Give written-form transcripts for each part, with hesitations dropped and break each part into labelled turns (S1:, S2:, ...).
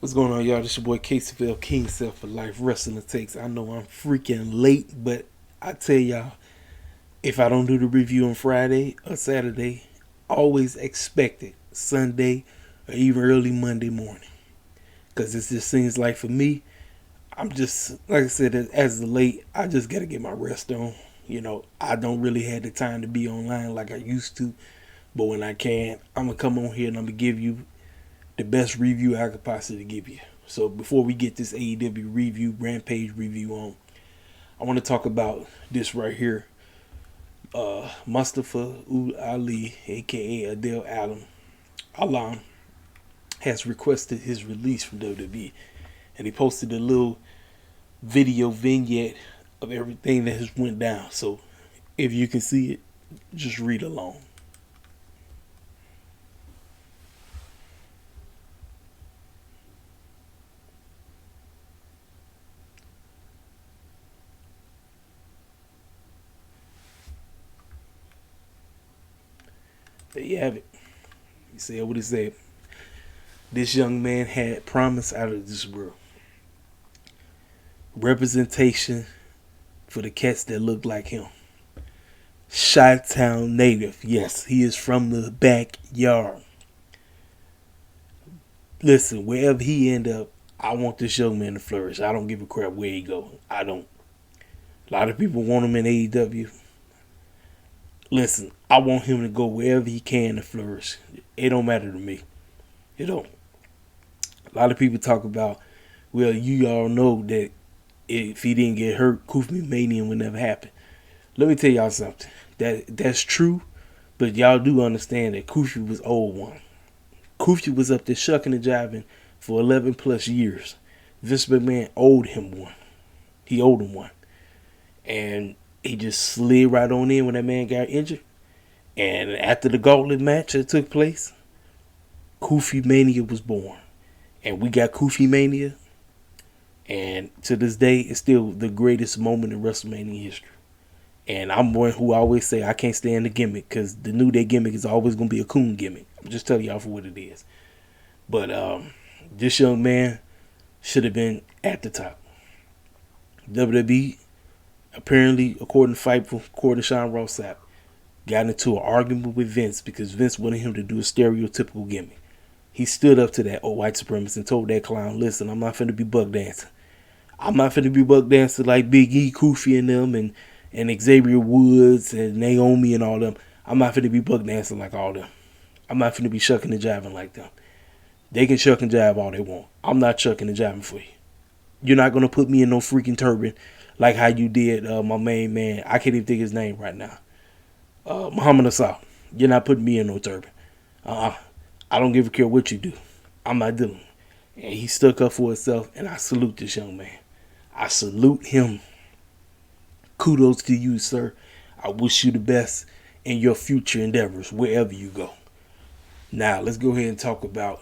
S1: What's going on, y'all? This your boy KCFL, King Self for Life Wrestling Takes. I know I'm freaking late, but I tell y'all, if I don't do the review on Friday or Saturday, always expect it Sunday or even early Monday morning. Because it just seems like for me, I'm just, like I said, as of late, I just got to get my rest on. I don't really have the time to be online like I used to. But when I can, I'm going to come on here and I'm going to give you the best review I could possibly give you. So before we get this AEW review, Rampage review on, I want to talk about this right here. Mustafa Ali, aka Adel Alam, has requested his release from WWE, and he posted a little video vignette of everything that has went down. So if you can see it, just read along. There you have it. He said what he said. This young man had promise out of this world. Representation for the cats that look like him. Chi-Town native. Yes, he is from the backyard. Listen, wherever he end up, I want this young man to flourish. I don't give a crap where he go. I don't. A lot of people want him in AEW. Listen, I want him to go wherever he can to flourish. It don't matter to me. It don't. A lot of people talk about, well, you all know that if he didn't get hurt, Kofi Mania would never happen. Let me tell y'all something. That's true, but y'all do understand that Kofi was old one. Kofi was up there shucking and jiving for 11 plus years. Vince McMahon owed him one. He owed him one. And he just slid right on in when that man got injured. And after the gauntlet match that took place, Kofi Mania was born. And we got Kofi Mania. And to this day, it's still the greatest moment in WrestleMania history. And I'm one who always say I can't stand the gimmick, because the New Day gimmick is always going to be a coon gimmick. I'm just telling y'all for what it is. But this young man should have been at the top. WWE, apparently, according to Fightful, according to Sean Ross Sapp, got into an argument with Vince because Vince wanted him to do a stereotypical gimmick. He stood up to that old white supremacist and told that clown, listen, I'm not finna be buck dancing. I'm not finna be buck dancing like Big E, Kofi and them and Xavier Woods and Naomi and all them. I'm not finna be buck dancing like all them. I'm not finna be shucking and jiving like them. They can shuck and jive all they want. I'm not shucking and jiving for you. You're not gonna put me in no freaking turban like how you did my main man. I can't even think his name right now. Muhammad Asal. You're not putting me in no turban. I don't give a care what you do. I'm not doing it. And he stuck up for himself, and I salute this young man. I salute him. Kudos to you, sir. I wish you the best in your future endeavors, wherever you go. Now, let's go ahead and talk about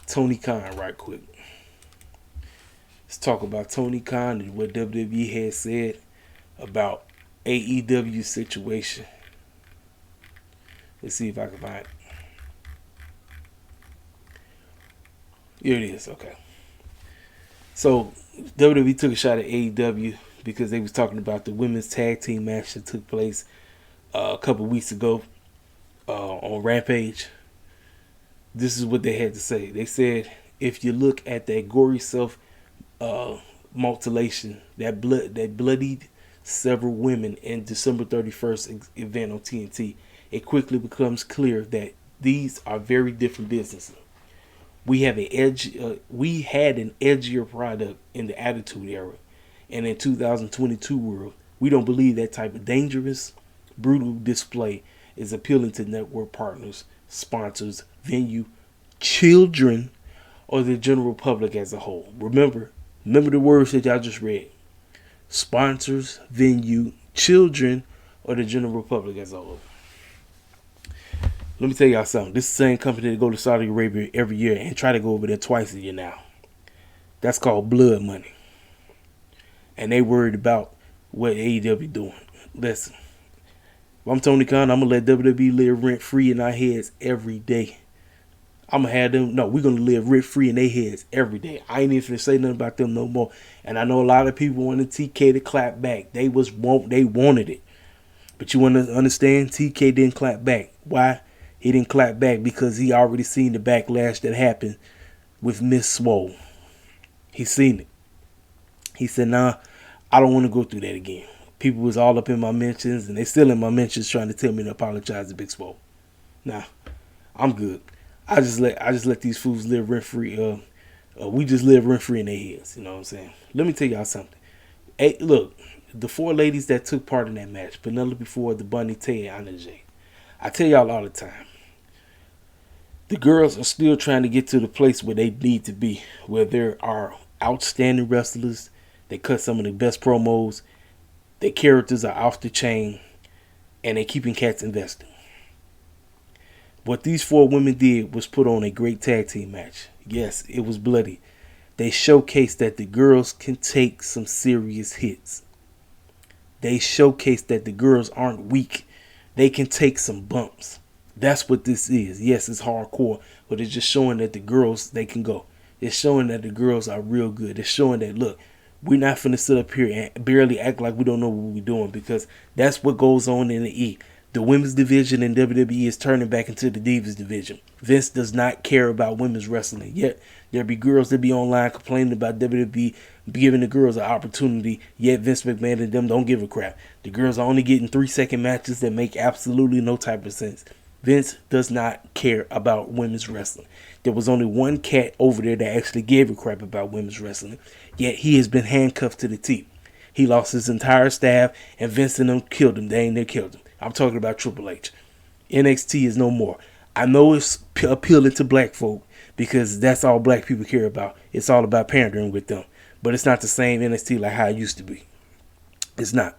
S1: Tony Khan right quick. Let's talk about Tony Khan and what WWE has said about AEW situation. Let's see if I can find it. Here it is. Okay. So WWE took a shot at AEW because they was talking about the women's tag team match that took place a couple weeks ago on Rampage. This is what they had to say. They said, if you look at that gory self mutilation that bloodied several women in December 31st event on TNT, it quickly becomes clear that these are very different businesses. We had an edgier product in the Attitude Era, and in 2022 world, we don't believe that type of dangerous, brutal display is appealing to network partners, sponsors, venue, children, or the general public as a whole. Remember the words that y'all just read. Sponsors, venue, children, or the general public as a whole. Let me tell y'all something. This is the same company that go to Saudi Arabia every year and try to go over there twice a year now. That's called blood money. And they worried about what AEW doing. Listen, if I'm Tony Khan, I'm going to let WWE live rent free in our heads every day. I'm going to have them. No, we're going to live rent free in their heads every day. I ain't even finna say nothing about them no more. And I know a lot of people wanted TK to clap back. They wanted it. But you want to understand, TK didn't clap back. Why? He didn't clap back because he already seen the backlash that happened with Miss Swole. He seen it. He said, nah, I don't want to go through that again. People was all up in my mentions, and they still in my mentions trying to tell me to apologize to Big Swole. Nah, I'm good. I just let these fools live rent free. We just live rent free in their heads. You know what I'm saying? Let me tell y'all something. Hey, look, the 4 ladies that took part in that match, Penelope Ford, the Bunny, Tay, and Anna Jay. I tell y'all all the time, the girls are still trying to get to the place where they need to be, where there are outstanding wrestlers. They cut some of the best promos. Their characters are off the chain, and they're keeping cats invested. What these 4 women did was put on a great tag team match. Yes, it was bloody. They showcased that the girls can take some serious hits. They showcased that the girls aren't weak. They can take some bumps. That's what this is. Yes, it's hardcore, but it's just showing that the girls, they can go. It's showing that the girls are real good. It's showing that, look, we're not finna sit up here and barely act like we don't know what we're doing, because that's what goes on in the E. The women's division in WWE is turning back into the Divas division. Vince does not care about women's wrestling. Yet there be girls that be online complaining about WWE giving the girls an opportunity. Yet Vince McMahon and them don't give a crap. The girls are only getting 3-second matches that make absolutely no type of sense. Vince does not care about women's wrestling. There was only one cat over there that actually gave a crap about women's wrestling. Yet he has been handcuffed to the team. He lost his entire staff, and Vince and them killed him. They ain't there killed him. I'm talking about Triple H. NXT is no more. I know it's appealing to black folk because that's all black people care about. It's all about pandering with them. But it's not the same NXT like how it used to be. It's not.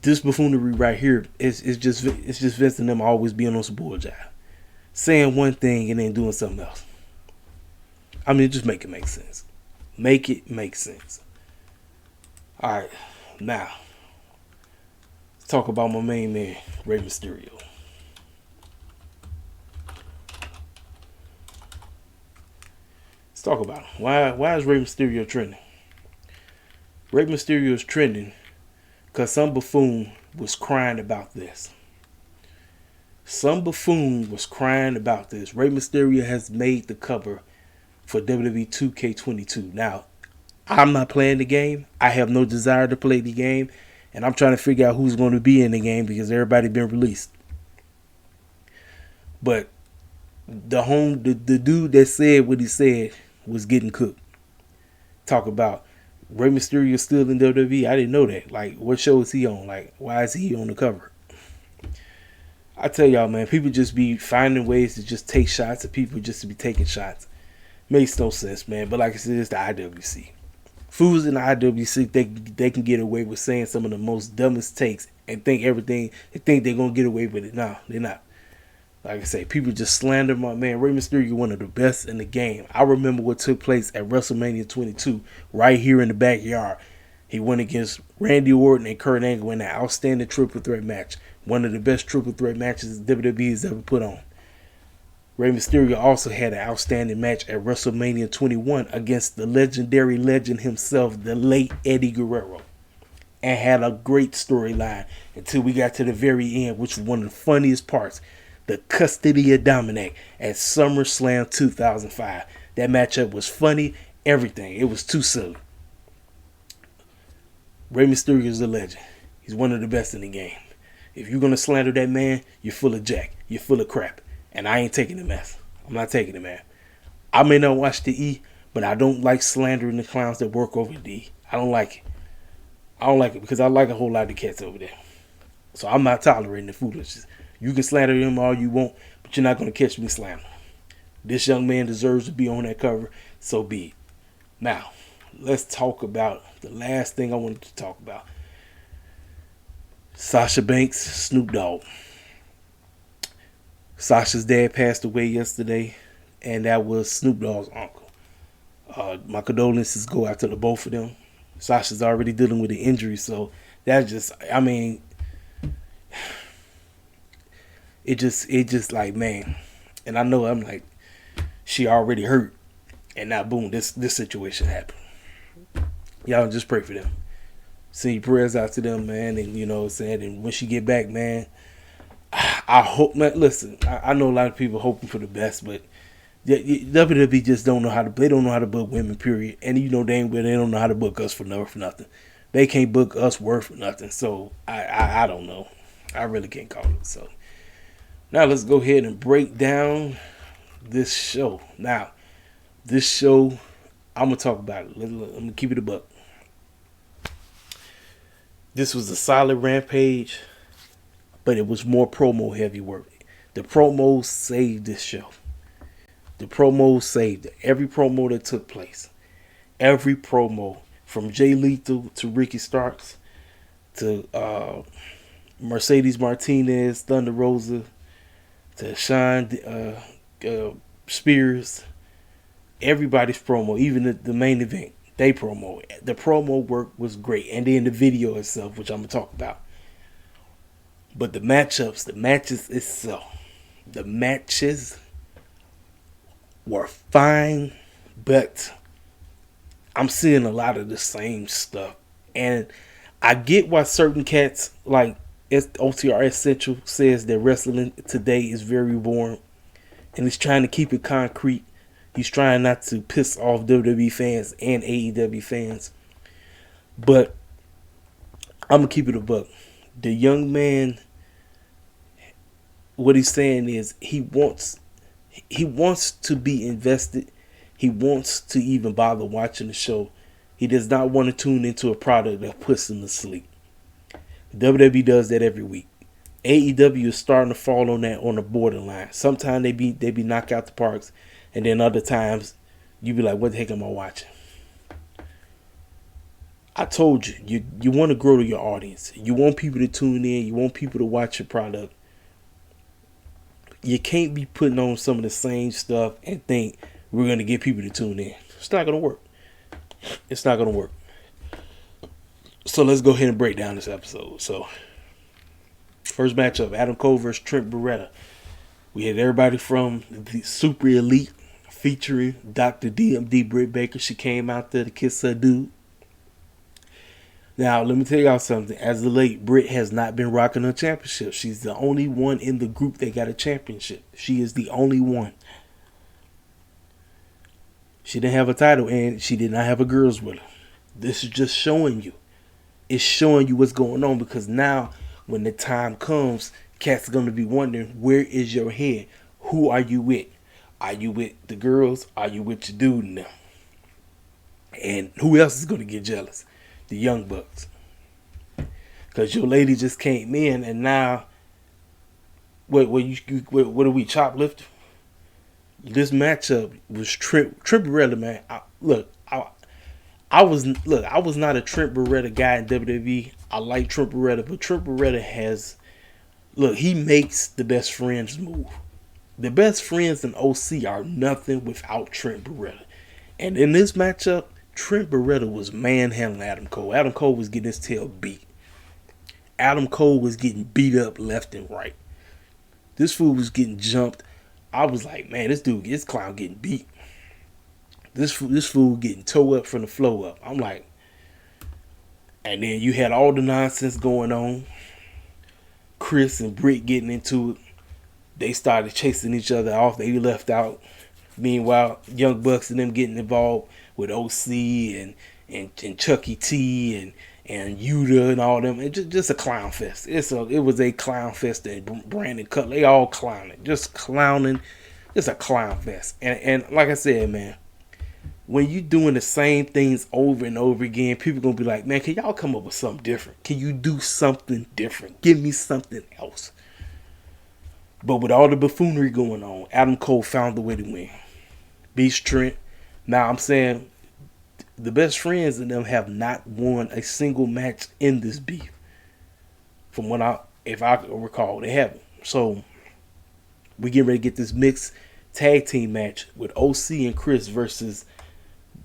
S1: This buffoonery right here is just Vince and them always being on some bull jive. Saying one thing and then doing something else. I mean, just make it make sense. Make it make sense. Alright, now let's talk about my main man, Rey Mysterio. Let's talk about him. Why is Rey Mysterio trending? Rey Mysterio is trending because some buffoon was crying about this. Some buffoon was crying about this. Rey Mysterio has made the cover for WWE 2K22. Now, I'm not playing the game. I have no desire to play the game. And I'm trying to figure out who's going to be in the game because everybody been released. But the dude that said what he said was getting cooked. Talk about Rey Mysterio still in WWE. I didn't know that. Like, what show is he on? Like, why is he on the cover? I tell y'all, man, people just be finding ways to just take shots at people just to be taking shots. Makes no sense, man. But like I said, it's the IWC. Fools in the IWC, they can get away with saying some of the most dumbest takes and think everything. They think they're gonna get away with it. No, they're not. Like I say, people just slander my man. Rey Mysterio, one of the best in the game. I remember what took place at WrestleMania 22, right here in the backyard. He went against Randy Orton and Kurt Angle in an outstanding triple threat match. One of the best triple threat matches WWE has ever put on. Rey Mysterio also had an outstanding match at WrestleMania 21 against the legendary legend himself, the late Eddie Guerrero. And had a great storyline until we got to the very end, which was one of the funniest parts. The custody of Dominic at SummerSlam 2005. That matchup was funny, everything. It was too silly. Rey Mysterio is a legend. He's one of the best in the game. If you're going to slander that man, you're full of jack. You're full of crap. And I ain't taking the mess. I'm not taking it, man. I may not watch the E, but I don't like slandering the clowns that work over the E. I don't like it. I don't like it because I like a whole lot of cats over there. So I'm not tolerating the foolishness. You can slander him all you want, but you're not going to catch me slandering. This young man deserves to be on that cover, so be it. Now, let's talk about the last thing I wanted to talk about. Sasha Banks, Snoop Dogg. Sasha's dad passed away yesterday, and that was Snoop Dogg's uncle. My condolences go out to the both of them. Sasha's already dealing with an injury, so that's just, I mean, it just like, man, And I know I'm like, she already hurt. And now boom, this situation happened. Y'all just pray for them. Send your prayers out to them, man. And you know what I'm saying? And when she get back, man, I hope, man, listen, I know a lot of people hoping for the best, but WWE just don't know how to, they don't know how to book women, period. And you know dang well they don't know how to book us for nothing. They can't book us worth for nothing. So I don't know. I really can't call it. So now let's go ahead and break down this show. Now, this show, I'm going to talk about it. I'm going to keep it a buck. This was a solid Rampage, but it was more promo heavy work. The promos saved this show. The promos saved it. Every promo that took place. Every promo. From Jay Lethal to Ricky Starks to Mercedes Martinez, Thunder Rosa, to Shawn Spears. Everybody's promo, even the main event, they promo. The promo work was great. And then the video itself, which I'm going to talk about. But the matchups, the matches itself, the matches were fine, but I'm seeing a lot of the same stuff. And I get why certain cats, like OTR Essential, says that wrestling today is very boring. And he's trying to keep it concrete. He's trying not to piss off WWE fans and AEW fans. But I'm going to keep it a buck. The young man, what he's saying is he wants to be invested. He wants to even bother watching the show. He does not want to tune into a product that puts him to sleep. WWE does that every week. AEW is starting to fall on the borderline. Sometimes they be knocked out the parks, and then other times you be like, what the heck am I watching? I told you want to grow to your audience. You want people to tune in. You want people to watch your product. You can't be putting on some of the same stuff and think we're going to get people to tune in. It's not going to work. It's not going to work. So let's go ahead and break down this episode. So, first matchup, Adam Cole versus Trent Beretta. We had everybody from the Super Elite featuring Dr. DMD Britt Baker. She came out there to kiss her dude. Now, let me tell y'all something. As of late, Britt has not been rocking her championship. She's the only one in the group that got a championship. She is the only one. She didn't have a title, and she did not have a girls with her. This is just showing you. It's showing you what's going on, because now, when the time comes, cats are going to be wondering, where is your head? Who are you with? Are you with the girls? Are you with your dude now? And who else is going to get jealous? The Young Bucks. Because your lady just came in, and now, what are we, choplifting? This matchup was Trent Beretta, man. I was not a Trent Beretta guy in WWE. I like Trent Beretta, but Trent Beretta he makes the best friends move. The best friends in OC are nothing without Trent Beretta. And in this matchup, Trent Beretta was manhandling Adam Cole. Adam Cole was getting his tail beat. Adam Cole was getting beat up left and right. This fool was getting jumped. I was like, man, this clown getting beat. This fool getting towed up from the floor up. I'm like, and then you had all the nonsense going on. Chris and Britt getting into it. They started chasing each other off. They left out. Meanwhile, Young Bucks and them getting involved with OC and Chucky T and Yuta and all them. It's just a clown fest. It was a clown fest. And Brandon Cutler, they all clowning. Just clowning. It's a clown fest. And like I said, man, when you doing the same things over and over again, people going to be like, man, can y'all come up with something different? Can you do something different? Give me something else. But with all the buffoonery going on, Adam Cole found the way to win. Beast Trent. Now I'm saying the best friends in them have not won a single match in this beef. From if I recall, they haven't. So we get ready to get this mixed tag team match with OC and Chris versus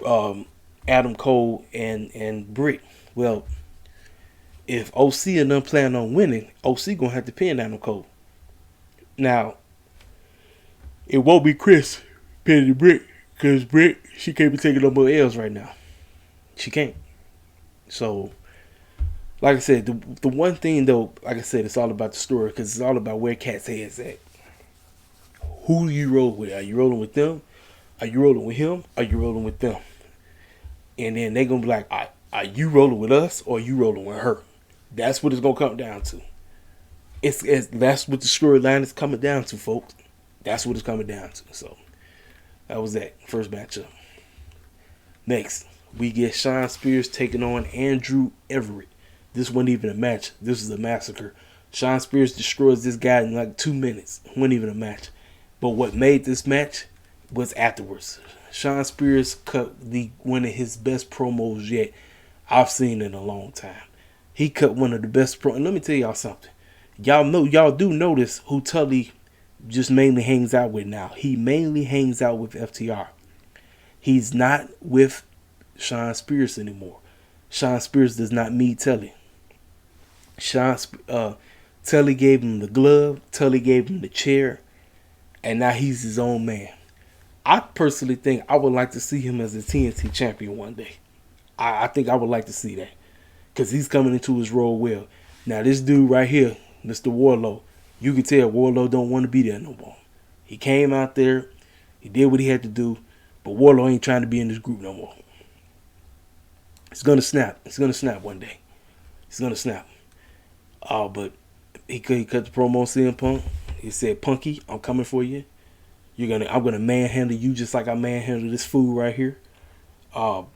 S1: Adam Cole and Britt. Well, if OC and them plan on winning, OC gonna have to pin Adam Cole. Now, It won't be Chris pinning Britt, because Britt, she can't be taking no more L's right now. She can't. So, like I said, the one thing though, like I said, it's all about the story, because it's all about where Cat's head's at. Who do you roll with? Are you rolling with them? Are you rolling with him? Are you rolling with them? And then they're going to be like, are you rolling with us or are you rolling with her? That's what it's going to come down to. That's what the storyline is coming down to, folks. That's what it's coming down to. So, that was that first matchup. Next, we get Shawn Spears taking on Andrew Everett. This wasn't even a match. This is a massacre. Shawn Spears destroys this guy in like 2 minutes. It wasn't even a match. But what made this match was afterwards. Shawn Spears cut one of his best promos yet I've seen in a long time. He cut one of the best promos. And let me tell y'all something. Y'all do notice who Tully just mainly hangs out with now. He mainly hangs out with FTR. He's not with Shawn Spears anymore. Shawn Spears does not meet Tully. Tully gave him the glove. Tully gave him the chair. And now he's his own man. I personally think I would like to see him as a TNT champion one day. I think I would like to see that. Because he's coming into his role well. Now this dude right here, Mr. Wardlow, you can tell Wardlow don't want to be there no more. He came out there. He did what he had to do. But Wardlow ain't trying to be in this group no more. It's going to snap. It's going to snap one day. It's going to snap. But he cut the promo on CM Punk. He said, Punky, I'm coming for you. I'm gonna manhandle you just like I manhandle this fool right here. And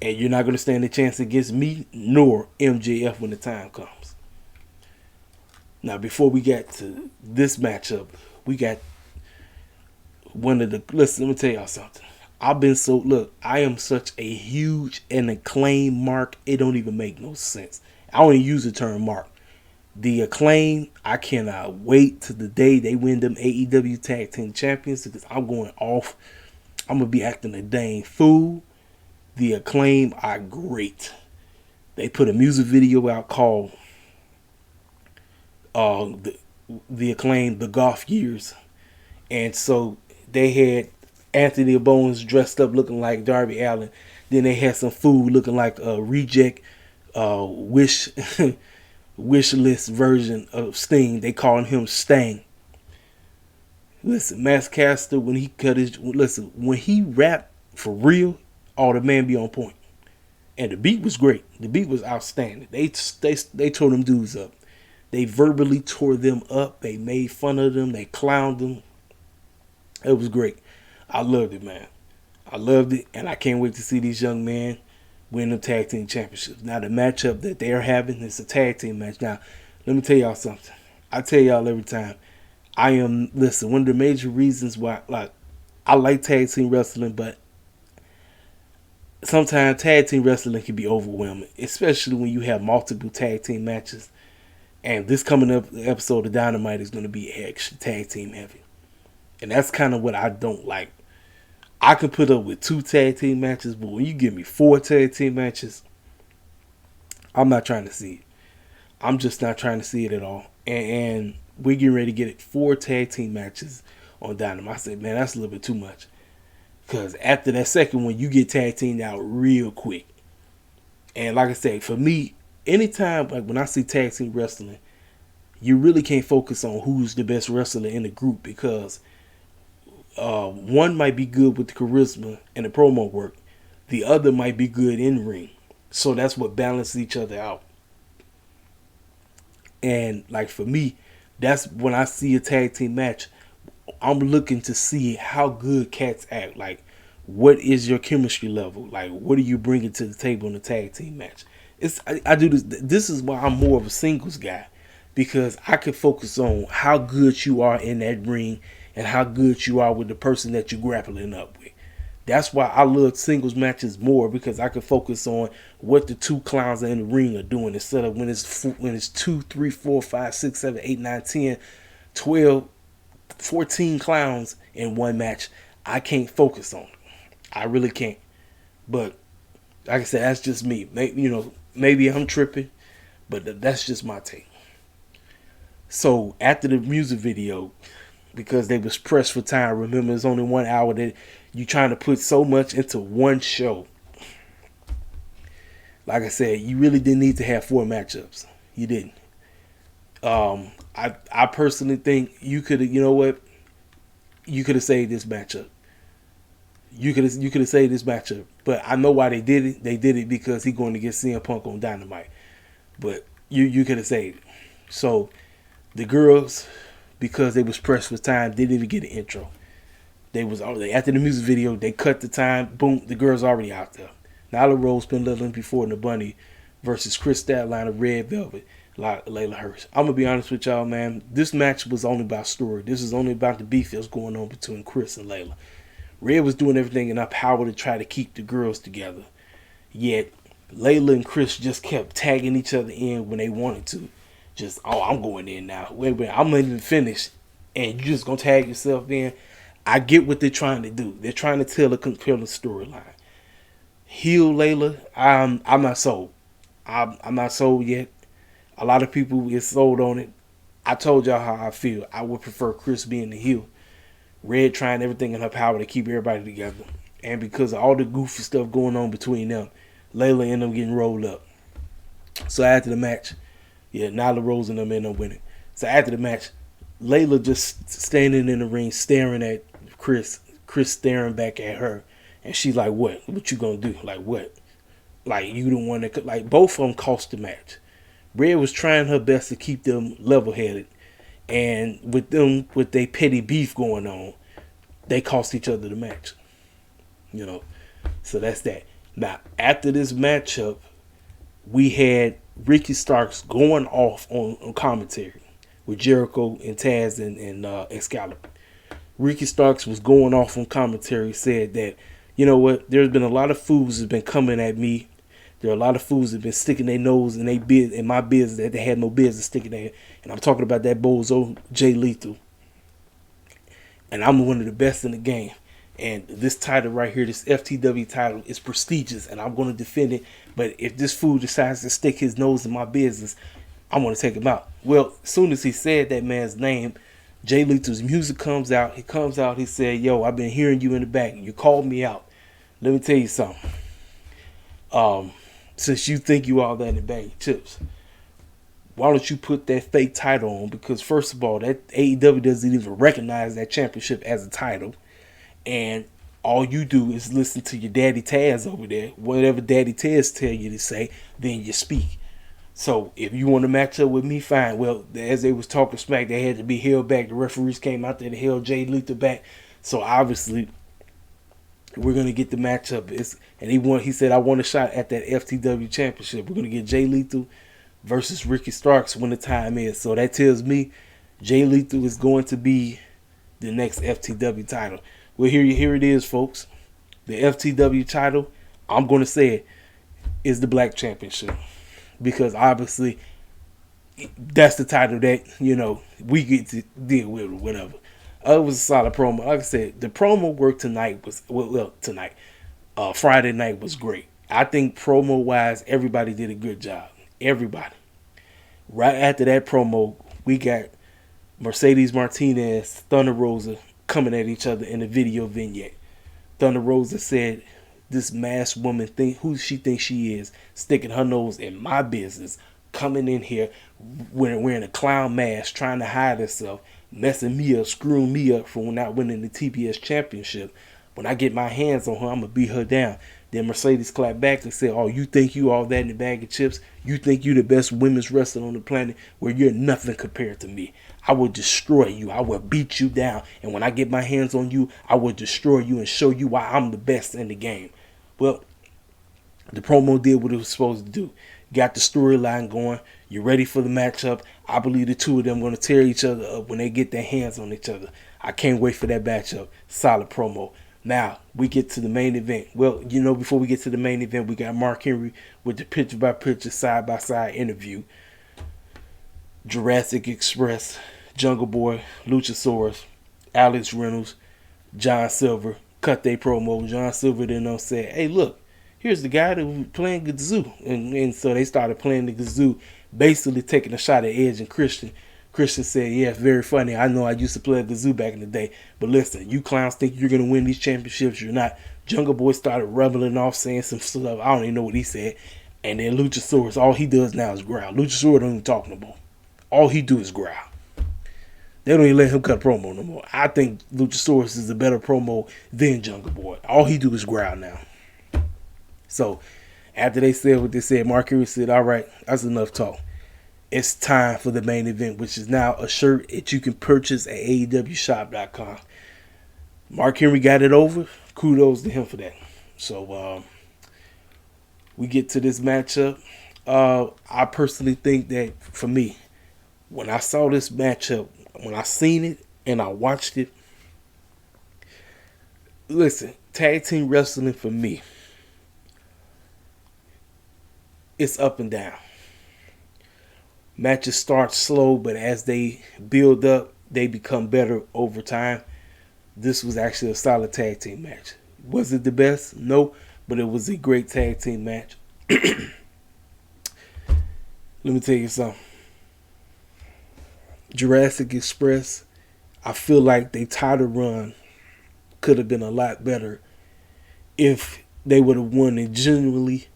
S1: you're not gonna stand a chance against me nor MJF when the time comes. Now, before we get to this matchup, we got one of the. Listen, let me tell y'all something. I am such a huge and acclaimed mark. It don't even make no sense. I don't even use the term mark. The Acclaim, I cannot wait to the day they win them AEW Tag Team Champions, because I'm going off. I'm going to be acting a dang fool. The Acclaim are great. They put a music video out called the Acclaim, The Golf Years. And so they had Anthony Bones dressed up looking like Darby Allin. Then they had some fool looking like a reject wish list version of Sting. They calling him Stang. Listen, Max Caster, when he rapped for real, the man be on point. And the beat was great. The beat was outstanding. They tore them dudes up. They verbally tore them up. They made fun of them. They clowned them. It was great. I loved it, man. I loved it, and I can't wait to see these young men win the tag team championships. Now, the matchup that they're having is a tag team match. Now, let me tell y'all something. I tell y'all every time. One of the major reasons why, I like tag team wrestling, but sometimes tag team wrestling can be overwhelming, especially when you have multiple tag team matches. And this coming up episode of Dynamite is going to be extra tag team heavy. And that's kind of what I don't like. I could put up with 2 tag team matches, but when you give me 4 tag team matches, I'm not trying to see it. I'm just not trying to see it at all. And we're getting ready to get it 4 tag team matches on Dynamite. I said, man, that's a little bit too much. Because after that second one, you get tag teamed out real quick. And like I said, for me, anytime, like when I see tag team wrestling, you really can't focus on who's the best wrestler in the group, because one might be good with the charisma and the promo work. The other might be good in ring. So that's what balances each other out. And like for me, that's when I see a tag team match, I'm looking to see how good cats act. Like, what is your chemistry level? Like, what are you bringing to the table in a tag team match? I do this. This is why I'm more of a singles guy, because I can focus on how good you are in that ring and how good you are with the person that you're grappling up with. That's why I love singles matches more, because I can focus on what the 2 clowns in the ring are doing, instead of when it's 2, 3, 4, 5, 6, 7, 8, 9, 10, 12, 14 clowns in one match. I can't focus on it. I really can't. But like I said, that's just me. Maybe I'm tripping, but that's just my take. So after the music video, because they was pressed for time. Remember, it's only 1 hour that you trying to put so much into one show. Like I said, you really didn't need to have 4 matchups. You didn't. I personally think you could have, you know what? You could have saved this matchup. You could have saved this matchup. But I know why they did it. They did it because he going to get CM Punk on Dynamite. But you could have saved it. So the girls, because they was pressed for time, didn't even get an intro. They was after the music video, they cut the time. Boom, the girls already out there. Nyla Rose been living before in the Bunny versus Chris Statline of Red Velvet, Layla Hirsch. I'm gonna be honest with y'all, man. This match was only about story. This is only about the beef that's going on between Chris and Layla. Red was doing everything in her power to try to keep the girls together. Yet Layla and Chris just kept tagging each other in when they wanted to. Just, oh, I'm going in now. Wait, I'm not even finished. And you just gonna tag yourself in. I get what they're trying to do. They're trying to tell a compelling storyline. Heel Layla, I'm not sold. I'm not sold yet. A lot of people get sold on it. I told y'all how I feel. I would prefer Chris being the heel. Red trying everything in her power to keep everybody together. And because of all the goofy stuff going on between them, Layla ended up getting rolled up. So after the match, Nyla Rose and them ended up winning. So after the match, Layla just standing in the ring staring at Chris staring back at her. And she's like, what? What you gonna do? Like, what? Like, you don't want to... Like, both of them cost the match. Red was trying her best to keep them level-headed. And with their petty beef going on, they cost each other the match. You know? So that's that. Now, after this matchup, we had Ricky Starks going off on commentary with Jericho and Taz and Excalibur. Ricky Starks was going off on commentary, said that, you know what, there's been a lot of fools that have been coming at me. There are a lot of fools that have been sticking their nose in my business that they had no business sticking there. And I'm talking about that bozo Jay Lethal. And I'm one of the best in the game. And this title right here, this FTW title, is prestigious, and I'm going to defend it. But if this fool decides to stick his nose in my business, I'm going to take him out. Well, as soon as he said that man's name, Jay Lethal's music comes out. He comes out. He said, yo, I've been hearing you in the back. You called me out. Let me tell you something. Since you think you all that in the bag of chips, why don't you put that fake title on? Because first of all, that AEW doesn't even recognize that championship as a title. And all you do is listen to your daddy Taz over there. Whatever daddy Taz tell you to say, then you speak. So if you want to match up with me, fine. Well, as they was talking smack, they had to be held back. The referees came out there to held Jay Lethal back. So obviously, we're gonna get the matchup. He said, I want a shot at that FTW championship. We're gonna get Jay Lethal versus Ricky Starks when the time is. So that tells me Jay Lethal is going to be the next FTW title. Well, here it is, folks. The FTW title, I'm going to say it, is the Black Championship. Because obviously, that's the title that, you know, we get to deal with or whatever. It was a solid promo. Like I said, the promo work tonight was, Friday night was great. I think promo-wise, everybody did a good job. Everybody. Right after that promo, we got Mercedes Martinez, Thunder Rosa coming at each other in a video vignette. Thunder Rosa said, this masked woman, who she thinks she is, sticking her nose in my business, coming in here wearing a clown mask, trying to hide herself, messing me up, screwing me up for not winning the TBS championship. When I get my hands on her, I'm going to beat her down. Then Mercedes clapped back and said, oh, you think you all that in the bag of chips? You think you the best women's wrestler on the planet? Well, you're nothing compared to me. I will destroy you. I will beat you down. And when I get my hands on you, I will destroy you and show you why I'm the best in the game. Well, the promo did what it was supposed to do. Got the storyline going. You're ready for the matchup. I believe the two of them are going to tear each other up when they get their hands on each other. I can't wait for that matchup. Solid promo. Now, we get to the main event. Well, you know, before we get to the main event, we got Mark Henry with the picture-by-picture, side-by-side interview. Jurassic Express, Jungle Boy, Luchasaurus, Alex Reynolds, John Silver cut their promo. John Silver then said, hey, look, here's the guy that was playing Gazoo. And so they started playing the Gazoo, basically taking a shot at Edge and Christian Christian said, yeah, it's very funny. I know I used to play at the zoo back in the day. But listen, you clowns think you're going to win these championships. You're not. Jungle Boy started rumbling off, saying some stuff. I don't even know what he said. And then Luchasaurus, all he does now is growl. Luchasaurus don't even talk no more. All he do is growl. They don't even let him cut a promo no more. I think Luchasaurus is a better promo than Jungle Boy. All he do is growl now. So, after they said what they said, Mark Henry said, all right, that's enough talk. It's time for the main event, which is now a shirt that you can purchase at AEWshop.com. Mark Henry got it over. Kudos to him for that. So, we get to this matchup. I personally think that, for me, when I saw this matchup, when I seen it and I watched it, listen, tag team wrestling for me, it's up and down. Matches start slow, but as they build up, they become better over time. This was actually a solid tag team match. Was it the best? No, but it was a great tag team match. Let me tell you something. Jurassic Express, I feel like their title run could have been a lot better if they would have won it genuinely.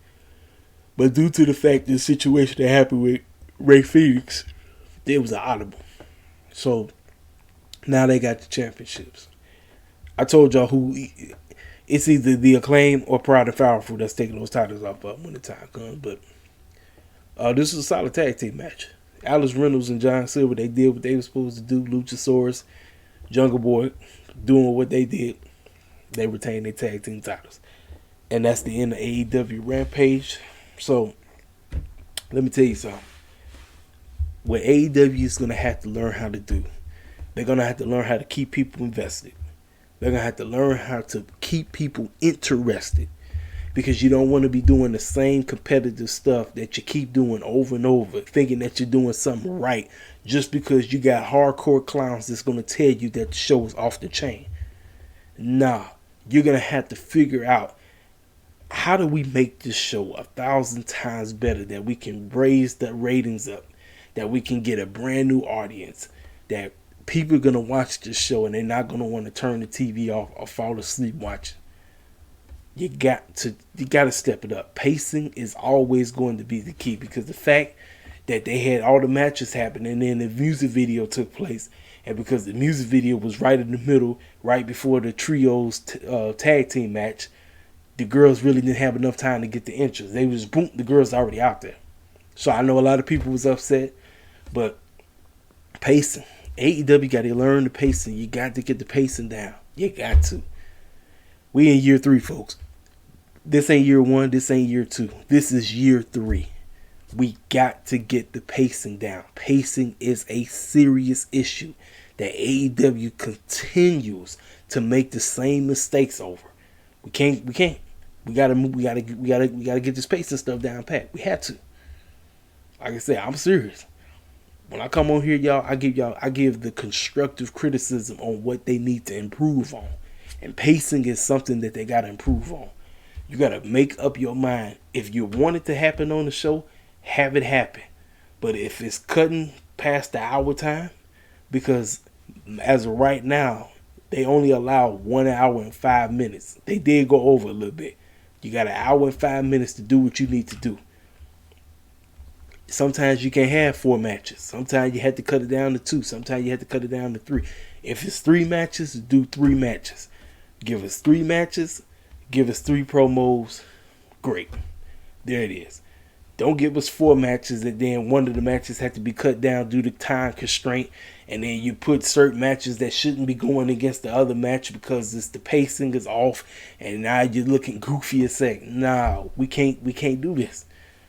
S1: But due to the fact the situation that happened with Ray Phoenix, it was an audible. So now they got the championships. I told y'all who it's either the Acclaim or Proud and Powerful that's taking those titles off when the time comes. But this is a solid tag team match. Alice Reynolds and John Silver, they did what they were supposed to do. Luchasaurus, Jungle Boy, doing what they did. They retained their tag team titles. And that's the end of AEW Rampage. So, let me tell you something. What AEW is going to have to learn how to do, they're going to have to learn how to keep people invested. They're going to have to learn how to keep people interested. Because you don't want to be doing the same competitive stuff that you keep doing over and over, thinking that you're doing something right, just because you got hardcore clowns that's going to tell you that the show is off the chain. Nah, you're going to have to figure out, how do we make this show 1,000 times better, that we can raise the ratings up, that we can get a brand new audience, that people are going to watch this show and they're not going to want to turn the TV off or fall asleep watching. You got to step it up. Pacing is always going to be the key, because the fact that they had all the matches happen and then the music video took place, and because the music video was right in the middle, right before the trios tag team match, the girls really didn't have enough time to get the entrance. They was boom, the girls already out there. So I know a lot of people was upset, but pacing. AEW got to learn the pacing. You got to get the pacing down. You got to. We in year 3, folks. This ain't year 1. This ain't year 2. This is year 3. We got to get the pacing down. Pacing is a serious issue that AEW continues to make the same mistakes over. We can't. We gotta get this pacing stuff down pat. We have to. Like I said, I'm serious. When I come on here, y'all, I give the constructive criticism on what they need to improve on. And pacing is something that they got to improve on. You got to make up your mind. If you want it to happen on the show, have it happen. But if it's cutting past the hour time, because as of right now, they only allow 1 hour and 5 minutes. They did go over a little bit. You got 1 hour and 5 minutes to do what you need to do. Sometimes you can't have 4 matches. Sometimes you have to cut it down to 2. Sometimes you have to cut it down to 3. If it's 3 matches, do 3 matches. Give us 3 matches. Give us 3 promos. Great. There it is. Don't give us 4 matches and then one of the matches had to be cut down due to time constraint. And then you put certain matches that shouldn't be going against the other match because the pacing is off. And now you're looking goofy as heck. No, we can't do this.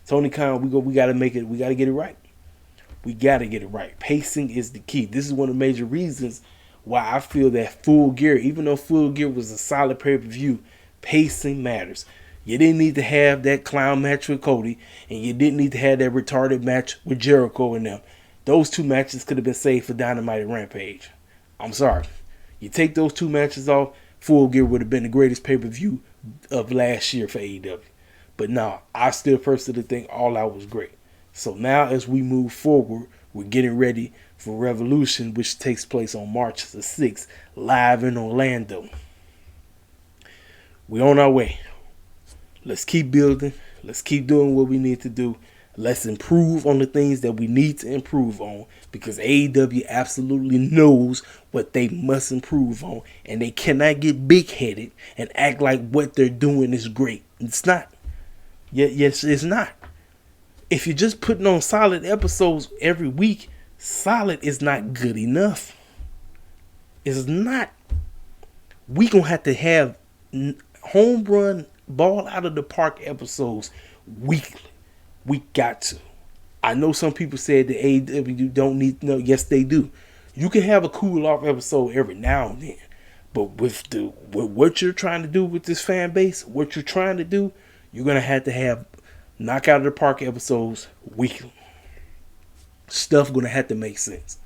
S1: Tony Khan, we got to make it. We got to get it right. We got to get it right. Pacing is the key. This is one of the major reasons why I feel that Full Gear, even though Full Gear was a solid pay-per-view, pacing matters. You didn't need to have that clown match with Cody, and you didn't need to have that retarded match with Jericho and them. Those 2 matches could have been saved for Dynamite and Rampage. I'm sorry. You take those 2 matches off, Full Gear would have been the greatest pay-per-view of last year for AEW. But no, I still personally think All Out was great. So now as we move forward, We're getting ready for Revolution, which takes place on March the 6th, live in Orlando. We're on our way. Let's keep building. Let's keep doing what we need to do. Let's improve on the things that we need to improve on, because AEW absolutely knows what they must improve on, and they cannot get big-headed and act like what they're doing is great. It's not. Yes, it's not. If you're just putting on solid episodes every week, solid is not good enough. It's not. We gonna have to have home run, ball out of the park episodes weekly. We got to. I know some people said that AEW don't need to know. Yes, they do. You can have a cool off episode every now and then, but with what you're trying to do with this fan base, what you're trying to do, you're gonna have to have knock out of the park episodes weekly. Stuff gonna have to make sense.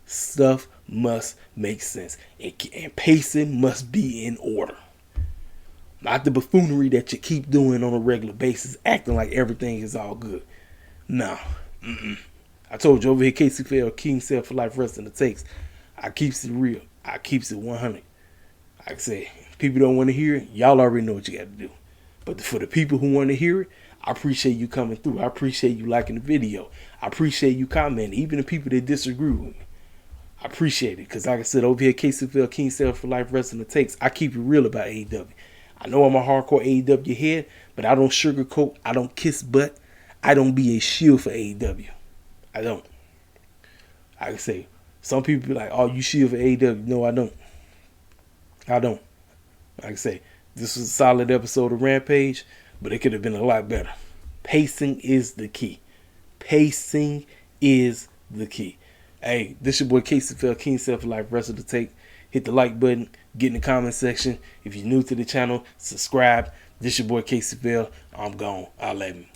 S1: Stuff must make sense, and pacing must be in order. Not the buffoonery that you keep doing on a regular basis, acting like everything is all good. No. I told you over here, KCFL, King Self for Life Wrestling the Takes. I keeps it real. I keeps it 100. Like I say, if people don't want to hear it, y'all already know what you got to do. But for the people who want to hear it, I appreciate you coming through. I appreciate you liking the video. I appreciate you commenting. Even the people that disagree with me, I appreciate it. Because like I said, over here, KCFL, King Self for Life Wrestling the Takes. I keep it real about AEW. I know I'm a hardcore AEW head, but I don't sugarcoat. I don't kiss butt. I don't be a shield for AEW. I don't. Like I say, some people be like, oh, you shield for AEW. No, I don't. I don't. Like I say, this was a solid episode of Rampage, but it could have been a lot better. Pacing is the key. Pacing is the key. Hey, this your boy KCFL, King Self for Life Wrestling to Take. Hit the like button. Get in the comment section. If you're new to the channel, subscribe. This your boy KCFL. I'm gone. I'll let me.